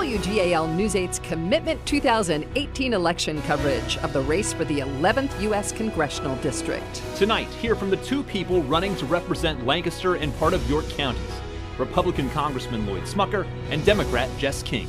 WGAL News 8's Commitment 2018 election coverage of the race for the 11th U.S. Congressional District. Tonight, hear from the two people running to represent Lancaster and part of York counties, Republican Congressman Lloyd Smucker and Democrat Jess King.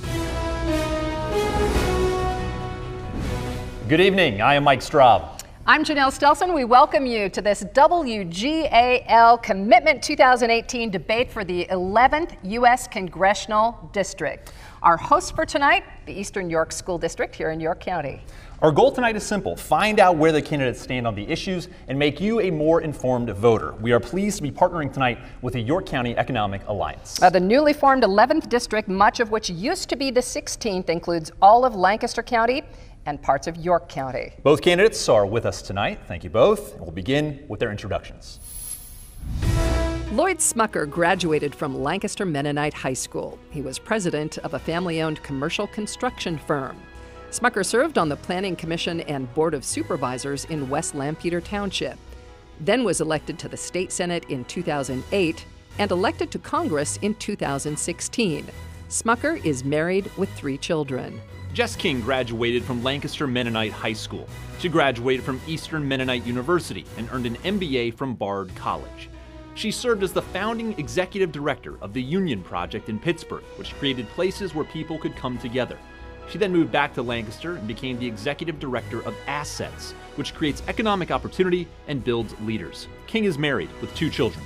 Good evening, I am Mike Straub. I'm Janelle Stelson. We welcome you to this WGAL Commitment 2018 debate for the 11th U.S. Congressional District. Our host for tonight, the Eastern York School District here in York County. Our goal tonight is simple: find out where the candidates stand on the issues and make you a more informed voter. We are pleased to be partnering tonight with the York County Economic Alliance. The newly formed 11th District, much of which used to be the 16th, includes all of Lancaster County and parts of York County. Both candidates are with us tonight. Thank you both. We'll begin with their introductions. Lloyd Smucker graduated from Lancaster Mennonite High School. He was president of a family-owned commercial construction firm. Smucker served on the Planning Commission and Board of Supervisors in West Lampeter Township, then was elected to the State Senate in 2008 and elected to Congress in 2016. Smucker is married with 3 children. Jess King graduated from Lancaster Mennonite High School. She graduated from Eastern Mennonite University and earned an MBA from Bard College. She served as the founding executive director of the Union Project in Pittsburgh, which created places where people could come together. She then moved back to Lancaster and became the executive director of Assets, which creates economic opportunity and builds leaders. King is married with 2 children.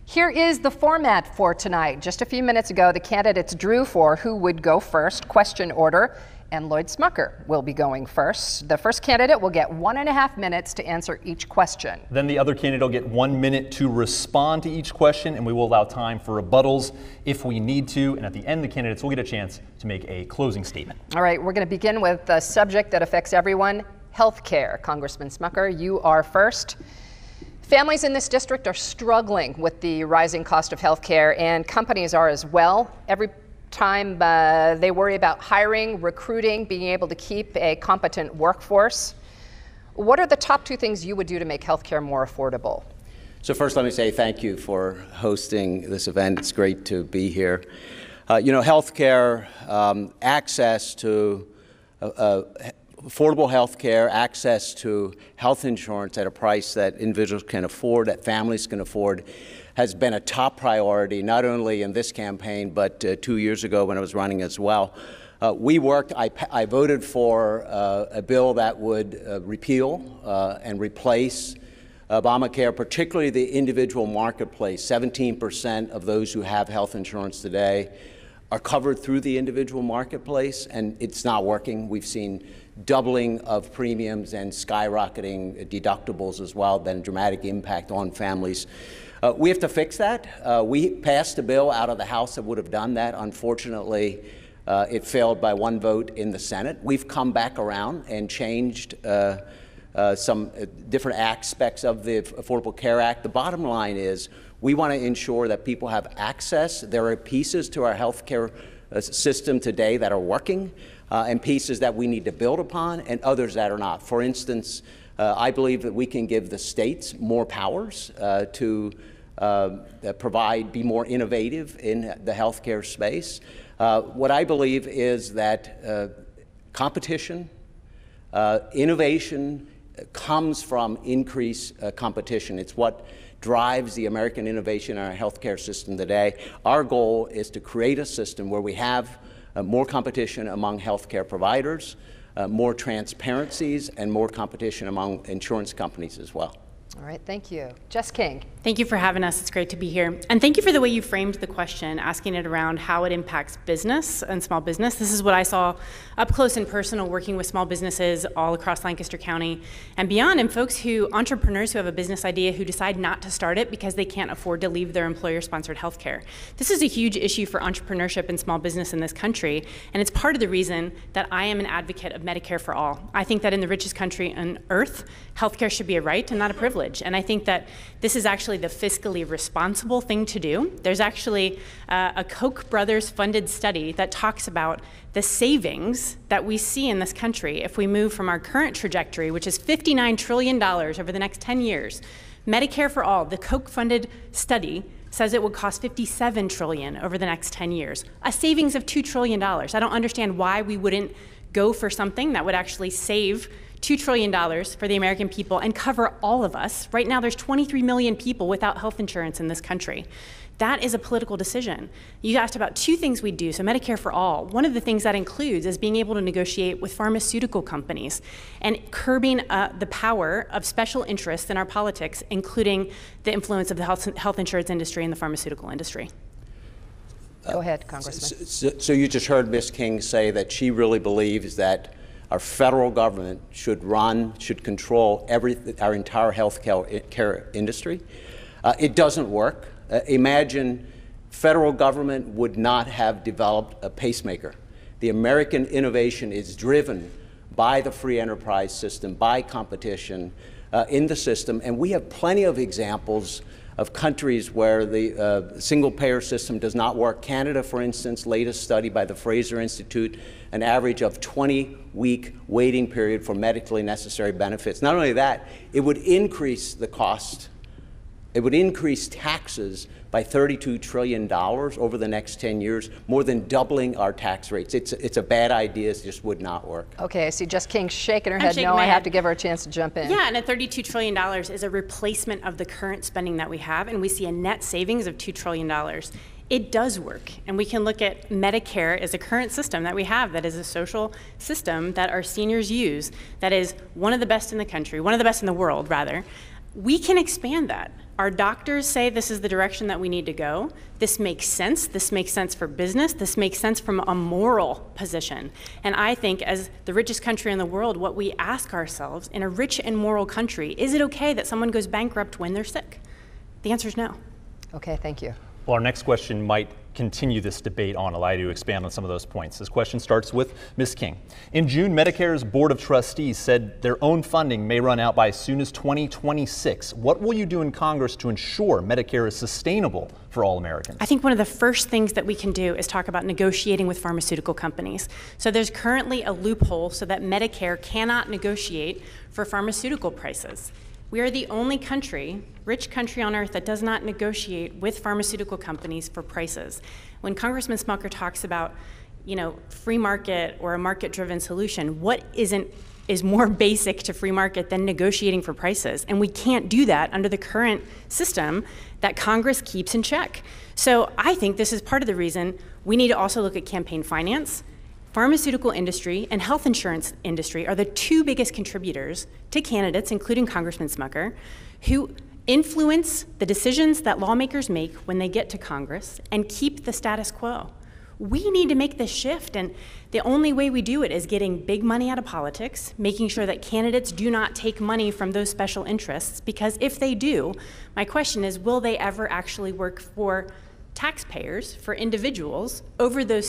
Here is the format for tonight. Just a few minutes ago, the candidates drew for who would go first, question order, and Lloyd Smucker will be going first. The first candidate will get 1.5 minutes to answer each question. Then the other candidate will get 1 minute to respond to each question, and we will allow time for rebuttals if we need to. And at the end, the candidates will get a chance to make a closing statement. All right, we're going to begin with a subject that affects everyone, health care. Congressman Smucker, you are first. Families in this district are struggling with the rising cost of health care, and companies are as well. Every time they worry about hiring, recruiting, being able to keep a competent workforce. What are the top 2 things you would do to make health care more affordable? So first, let me say thank you for hosting this event. It's great to be here. Health care, access to affordable health care, access to health insurance at a price that individuals can afford, that families can afford, has been a top priority, not only in this campaign, but 2 years ago when I was running as well. I voted for a bill that would repeal and replace Obamacare, particularly the individual marketplace. 17% of those who have health insurance today are covered through the individual marketplace, and it's not working. We've seen doubling of premiums and skyrocketing deductibles as well, then dramatic impact on families. We have to fix that. We passed a bill out of the House that would have done that. Unfortunately, it failed by 1 vote in the Senate. We've come back around and changed some different aspects of the Affordable Care Act. The bottom line is we want to ensure that people have access. There are pieces to our health care system today that are working, and pieces that we need to build upon, and others that are not. For instance, I believe that we can give the states more powers to be more innovative in the healthcare space. What I believe is that competition, innovation comes from increased competition. It's what drives the American innovation in our healthcare system today. Our goal is to create a system where we have more competition among healthcare providers, more transparencies, and more competition among insurance companies as well. All right, thank you. Jess King. Thank you for having us. It's great to be here. And thank you for the way you framed the question, asking it around how it impacts business and small business. This is what I saw up close and personal working with small businesses all across Lancaster County and beyond, and entrepreneurs who have a business idea who decide not to start it because they can't afford to leave their employer-sponsored health care. This is a huge issue for entrepreneurship and small business in this country, and it's part of the reason that I am an advocate of Medicare for all. I think that in the richest country on earth, healthcare should be a right and not a privilege. And I think that this is actually the fiscally responsible thing to do. There's actually a Koch brothers funded study that talks about the savings that we see in this country if we move from our current trajectory, which is $59 trillion over the next 10 years, Medicare for All, the Koch-funded study, says it would cost $57 trillion over the next 10 years, a savings of $2 trillion. I don't understand why we wouldn't go for something that would actually save $2 trillion for the American people and cover all of us. Right now, there's 23 million people without health insurance in this country. That is a political decision. You asked about two things we do, so Medicare for All. One of the things that includes is being able to negotiate with pharmaceutical companies and curbing the power of special interests in our politics, including the influence of the health insurance industry and the pharmaceutical industry. Go ahead, Congressman. So you just heard Ms. King say that she really believes that our federal government should control our entire health care industry. It doesn't work. Imagine federal government would not have developed a pacemaker. The American innovation is driven by the free enterprise system, by competition in the system, and we have plenty of examples of countries where the single-payer system does not work. Canada, for instance, latest study by the Fraser Institute, an average of 20-week waiting period for medically necessary benefits. Not only that, it would increase the cost. It would increase taxes by $32 trillion over the next 10 years, more than doubling our tax rates. It's a bad idea. It just would not work. Okay, I see Jess King shaking her head. No, I have to give her a chance to jump in. Yeah, and $32 trillion is a replacement of the current spending that we have, and we see a net savings of $2 trillion. It does work, and we can look at Medicare as a current system that we have that is a social system that our seniors use, that is one of the best in the country, one of the best in the world, rather. We can expand that. Our doctors say this is the direction that we need to go. This makes sense. This makes sense for business. This makes sense from a moral position. And I think as the richest country in the world, what we ask ourselves in a rich and moral country, is it okay that someone goes bankrupt when they're sick? The answer is no. Okay, thank you. Well, our next question might continue this debate on, allow you to expand on some of those points. This question starts with Ms. King. In June, Medicare's Board of Trustees said their own funding may run out by as soon as 2026. What will you do in Congress to ensure Medicare is sustainable for all Americans? I think one of the first things that we can do is talk about negotiating with pharmaceutical companies. So there's currently a loophole so that Medicare cannot negotiate for pharmaceutical prices. We are the only country, rich country on earth, that does not negotiate with pharmaceutical companies for prices. When Congressman Smucker talks about, free market or a market-driven solution, what is more basic to free market than negotiating for prices? And we can't do that under the current system that Congress keeps in check. So I think this is part of the reason we need to also look at campaign finance. Pharmaceutical industry and health insurance industry are the two biggest contributors to candidates, including Congressman Smucker, who influence the decisions that lawmakers make when they get to Congress and keep the status quo. We need to make this shift, and the only way we do it is getting big money out of politics, making sure that candidates do not take money from those special interests, because if they do, my question is, will they ever actually work for taxpayers, for individuals, over the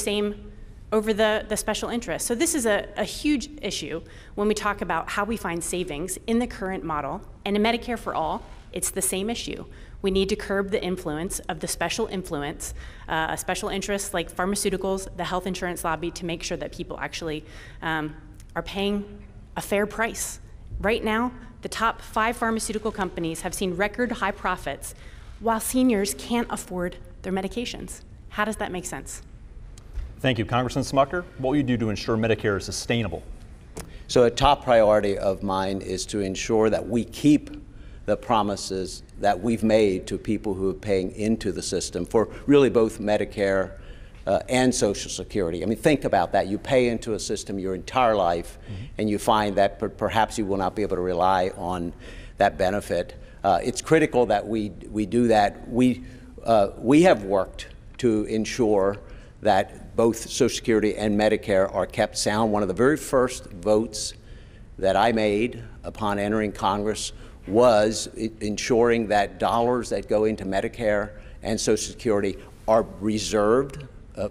special interests? So this is a huge issue when we talk about how we find savings in the current model. And in Medicare for All, it's the same issue. We need to curb the influence of the special interests like pharmaceuticals, the health insurance lobby, to make sure that people actually are paying a fair price. Right now, the top 5 pharmaceutical companies have seen record high profits while seniors can't afford their medications. How does that make sense? Thank you. Congressman Smucker, what will you do to ensure Medicare is sustainable? So a top priority of mine is to ensure that we keep the promises that we've made to people who are paying into the system for really both Medicare and Social Security. I mean, think about that. You pay into a system your entire life, and you find that perhaps you will not be able to rely on that benefit. It's critical that we do that. We have worked to ensure that both Social Security and Medicare are kept sound. One of the very first votes that I made upon entering Congress was ensuring that dollars that go into Medicare and Social Security are reserved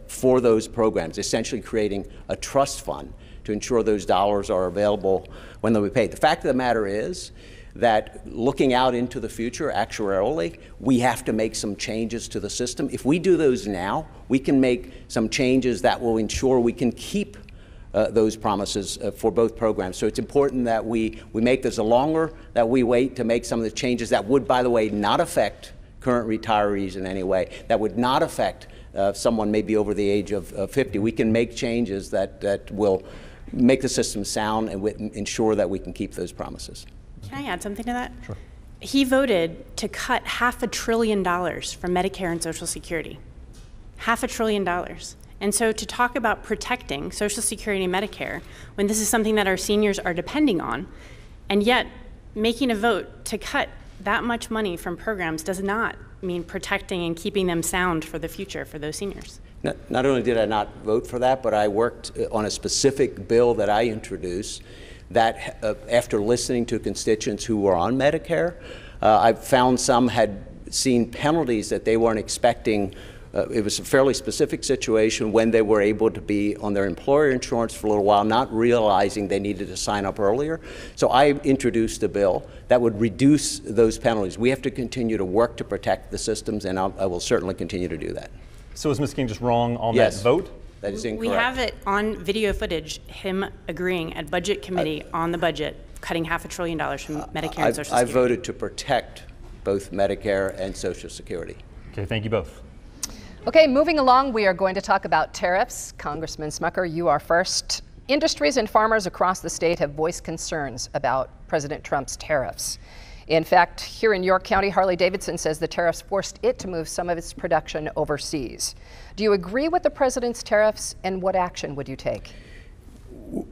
for those programs, essentially creating a trust fund to ensure those dollars are available when they'll be paid. The fact of the matter is that looking out into the future actuarially, we have to make some changes to the system. If we do those now, we can make some changes that will ensure we can keep those promises for both programs. So it's important that we make this. The longer that we wait to make some of the changes that would, by the way, not affect current retirees in any way, that would not affect someone maybe over the age of 50, we can make changes that will make the system sound and ensure that we can keep those promises. Can I add something to that? Sure. He voted to cut $500 billion from Medicare and Social Security. $500 billion. And so to talk about protecting Social Security and Medicare, when this is something that our seniors are depending on, and yet making a vote to cut that much money from programs does not mean protecting and keeping them sound for the future for those seniors. Not only did I not vote for that, but I worked on a specific bill that I introduced that after listening to constituents who were on Medicare, I found some had seen penalties that they weren't expecting. It was a fairly specific situation when they were able to be on their employer insurance for a little while, not realizing they needed to sign up earlier. So I introduced a bill that would reduce those penalties. We have to continue to work to protect the systems, and I will certainly continue to do that. So is Ms. King just wrong on Yes. that vote? That is incorrect. We have it on video footage, him agreeing at Budget Committee on the budget, cutting $500 billion from Medicare and Social Security. I voted to protect both Medicare and Social Security. Okay, thank you both. Okay, moving along, we are going to talk about tariffs. Congressman Smucker, you are first. Industries and farmers across the state have voiced concerns about President Trump's tariffs. In fact, here in York County, Harley-Davidson says the tariffs forced it to move some of its production overseas. Do you agree with the president's tariffs, and what action would you take?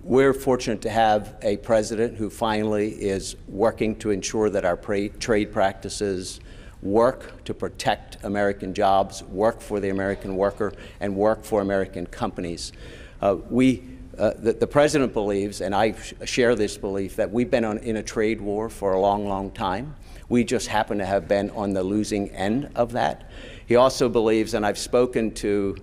We're fortunate to have a president who finally is working to ensure that our trade practices work to protect American jobs, work for the American worker, and work for American companies. The president believes, and I share this belief, that we've been in a trade war for a long, long time. We just happen to have been on the losing end of that. He also believes, and I've spoken to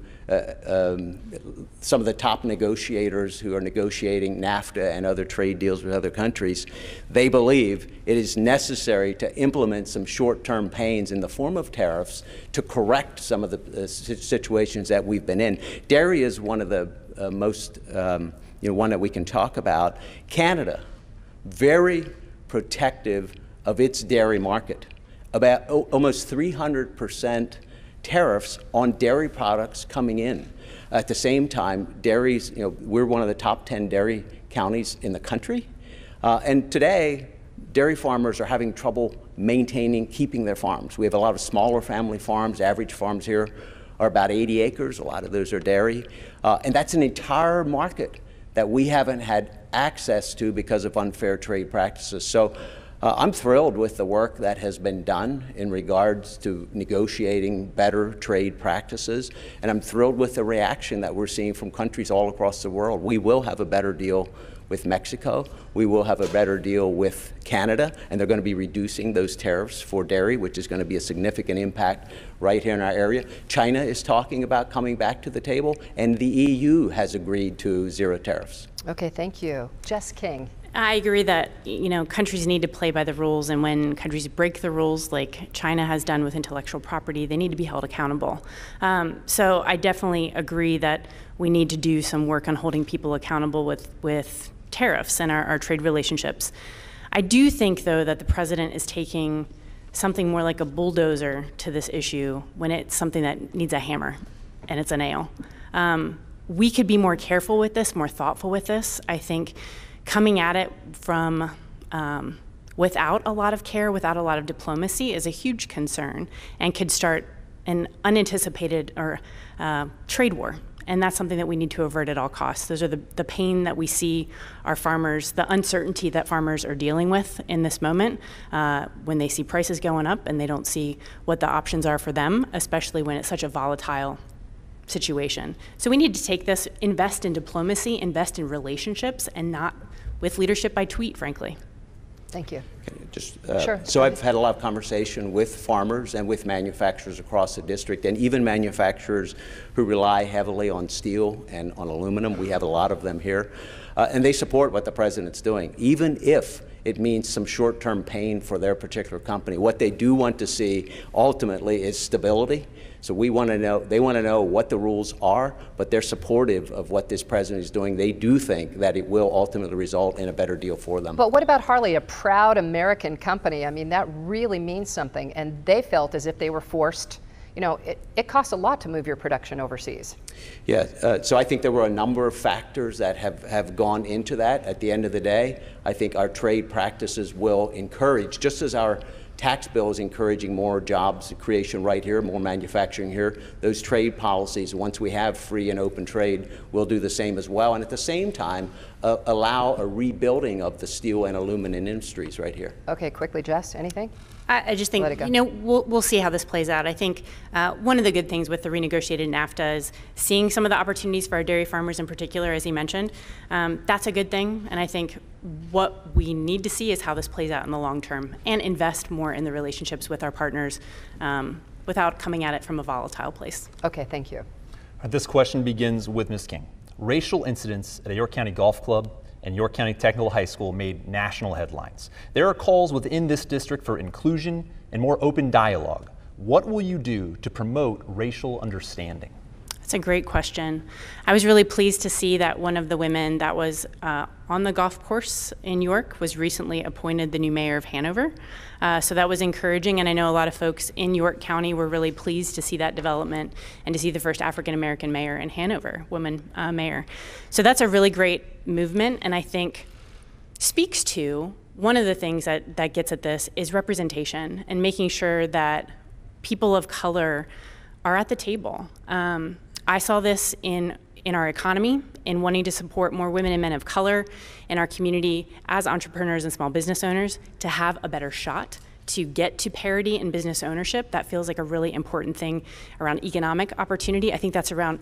some of the top negotiators who are negotiating NAFTA and other trade deals with other countries, they believe it is necessary to implement some short-term pains in the form of tariffs to correct some of the situations that we've been in. Dairy is one of the most, one that we can talk about. Canada, very protective of its dairy market, about almost 300% tariffs on dairy products coming in. At the same time, dairies, we're one of the top 10 dairy counties in the country. And today, dairy farmers are having trouble keeping their farms. We have a lot of smaller family farms. Average farms here are about 80 acres. A lot of those are dairy. And that's an entire market that we haven't had access to because of unfair trade practices. So I'm thrilled with the work that has been done in regards to negotiating better trade practices, and I'm thrilled with the reaction that we're seeing from countries all across the world. We will have a better deal with Mexico. We will have a better deal with Canada, and they're going to be reducing those tariffs for dairy, which is going to be a significant impact right here in our area. China is talking about coming back to the table, and the EU has agreed to zero tariffs. Okay, thank you. Jess King. I agree that countries need to play by the rules, and when countries break the rules, like China has done with intellectual property, they need to be held accountable. So I definitely agree that we need to do some work on holding people accountable with tariffs and our trade relationships. I do think, though, that the president is taking something more like a bulldozer to this issue when it's something that needs a hammer and it's a nail. We could be more careful with this, more thoughtful with this. I think coming at it from without a lot of care, without a lot of diplomacy is a huge concern and could start an unanticipated trade war. And that's something that we need to avert at all costs. Those are the pain that we see our farmers, the uncertainty that farmers are dealing with in this moment when they see prices going up and they don't see what the options are for them, especially when it's such a volatile situation. So we need to take this, invest in diplomacy, invest in relationships, and not with leadership by tweet, frankly. Thank you. Sure. So I've had a lot of conversation with farmers and with manufacturers across the district, and even manufacturers who rely heavily on steel and on aluminum. We have a lot of them here. And they support what the president's doing. Even if it means some short-term pain for their particular company. What they do want to see ultimately is stability. So they want to know what the rules are, but they're supportive of what this president is doing. They do think that it will ultimately result in a better deal for them. But what about Harley, a proud American company? I mean, that really means something. And they felt as if they were forced. You know, it costs a lot to move your production overseas. Yeah, so I think there were a number of factors that have gone into that. At the end of the day, I think our trade practices will encourage, just as our tax bill is encouraging more jobs creation right here, more manufacturing here, those trade policies, once we have free and open trade, will do the same as well. And at the same time, allow a rebuilding of the steel and aluminum industries right here. Okay, quickly, Jess, anything? I just think, you know, we'll see how this plays out. I think one of the good things with the renegotiated NAFTA is seeing some of the opportunities for our dairy farmers in particular, as he mentioned. That's a good thing, and I think what we need to see is how this plays out in the long term and invest more in the relationships with our partners without coming at it from a volatile place. Okay, thank you. This question begins with Ms. King. Racial incidents at a York County Golf Club and York County Technical High School made national headlines. There are calls within this district for inclusion and more open dialogue. What will you do to promote racial understanding? That's a great question. I was really pleased to see that one of the women that was on the golf course in York was recently appointed the new mayor of Hanover. So that was encouraging, and I know a lot of folks in York County were really pleased to see that development and to see the first African-American mayor in Hanover, woman mayor. So that's a really great movement, and I think speaks to one of the things that gets at this is representation and making sure that people of color are at the table. I saw this in our economy, in wanting to support more women and men of color in our community as entrepreneurs and small business owners to have a better shot to get to parity in business ownership. That feels like a really important thing around economic opportunity. I think that's around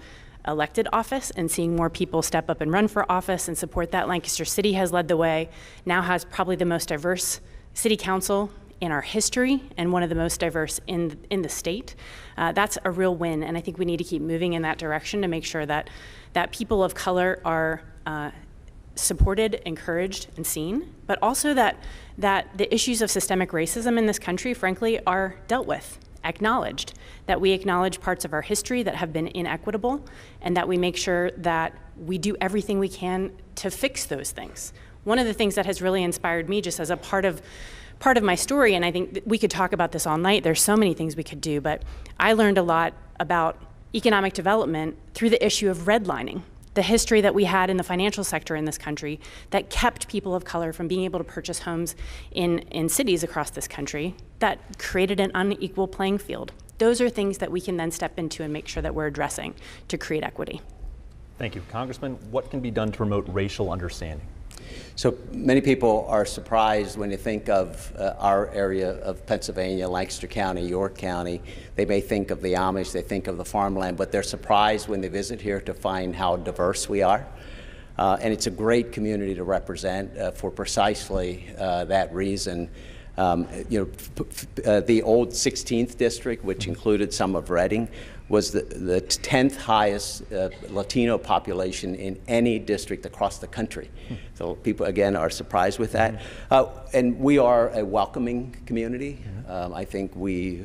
elected office and seeing more people step up and run for office and support that. Lancaster City has led the way, now has probably the most diverse city council in our history and one of the most diverse in the state. That's a real win, and I think we need to keep moving in that direction to make sure that people of color are supported, encouraged, and seen, but also that the issues of systemic racism in this country, frankly, are dealt with, acknowledged, that we acknowledge parts of our history that have been inequitable, and that we make sure that we do everything we can to fix those things. One of the things that has really inspired me just as a part of my story, and I think we could talk about this all night, there's so many things we could do, but I learned a lot about economic development through the issue of redlining, the history that we had in the financial sector in this country that kept people of color from being able to purchase homes in cities across this country, that created an unequal playing field. Those are things that we can then step into and make sure that we're addressing to create equity. Thank you. Congressman, what can be done to promote racial understanding? So many people are surprised when you think of our area of Pennsylvania, Lancaster County, York County. They may think of the Amish, they think of the farmland, but they're surprised when they visit here to find how diverse we are. And it's a great community to represent for precisely that reason. The old 16th district, which included some of Reading, was the 10th highest Latino population in any district across the country. So people, again, are surprised with that. And we are a welcoming community. I think we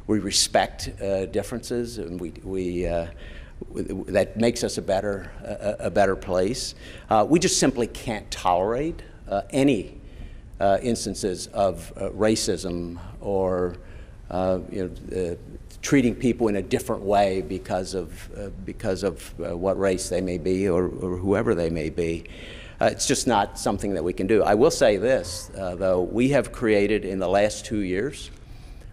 respect differences, and that makes us a better place. We just simply can't tolerate any instances of racism or treating people in a different way because of what race they may be or whoever they may be. It's just not something that we can do. I will say this, though, we have created in the last 2 years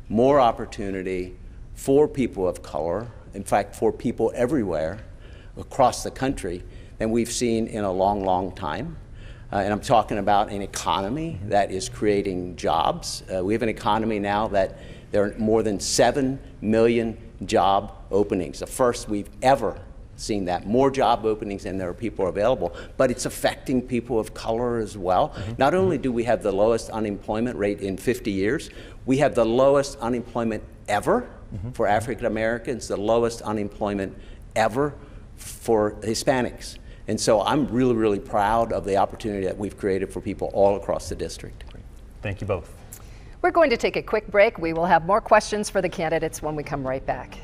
more opportunity for people of color, in fact, for people everywhere across the country than we've seen in a long, long time. And I'm talking about an economy that is creating jobs. We have an economy now that there are more than 7 million job openings, the first we've ever seen that. More job openings than there are people available, but it's affecting people of color as well. Not only do we have the lowest unemployment rate in 50 years, we have the lowest unemployment ever for African Americans, the lowest unemployment ever for Hispanics. And so I'm really, really proud of the opportunity that we've created for people all across the district. Thank you both. We're going to take a quick break. We will have more questions for the candidates when we come right back.